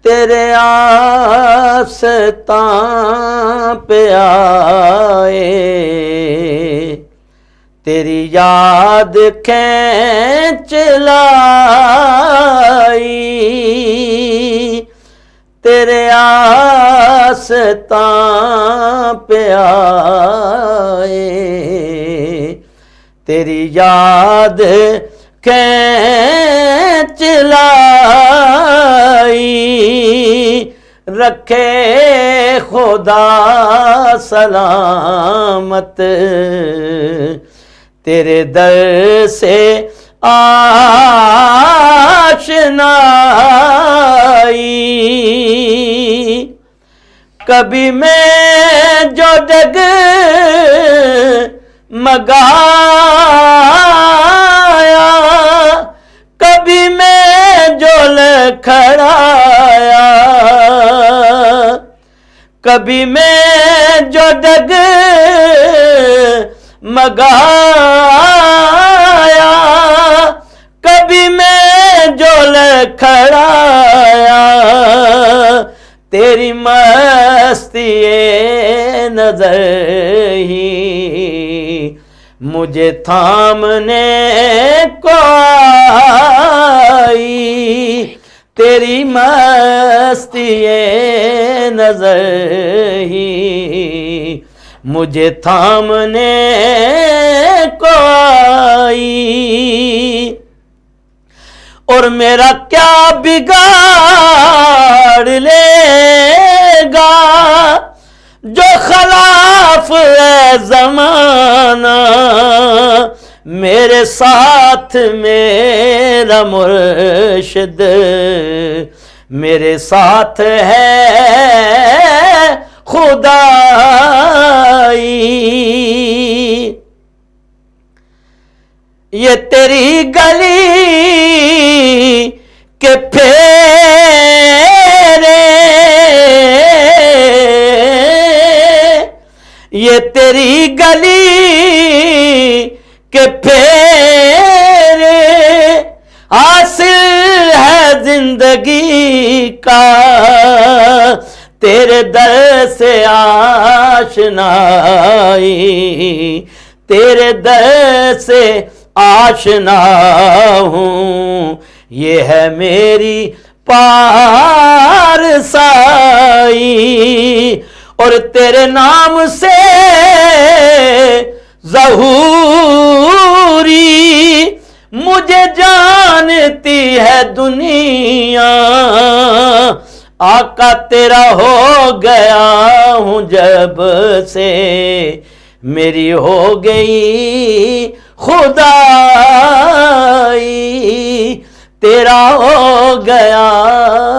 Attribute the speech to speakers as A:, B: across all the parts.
A: तेरे आस्तां पे आए, तेरी याद खींच लाई, तेरे आस्तां पे आए, तेरी याद खींच लाई। रखे खुदा सलामत तेरे दर से आशनाई। कभी मैं जो डग मगाया, कभी मैं जो लखड़ाया, कभी मैं जो डग मगाया, कभी मैं जो लखड़ाया। तेरी मस्ती नजर ही मुझे थामने को आई, तेरी मस्ती नजर ही मुझे थामने को आई। और मेरा क्या बिगाड़ लेगा जो खिलाफ है ज़माना, मेरे साथ मेरा मुर्शिद मेरे साथ है खुदाई। ये तेरी गली के फेरे, ये तेरी गली के फेरे, हासिल है जिंदगी का तेरे दर से आशनाई, तेरे दर से आशना हूँ। ये है मेरी पारसाई, और तेरे नाम से ज़हूरी मुझे जानती है दुनिया। आका तेरा हो गया हूँ जब से, मेरी हो गई खुदाई। तेरा हो गया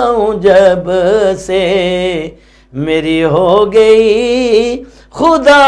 A: हूँ जब से, मेरी हो गई खुदाई।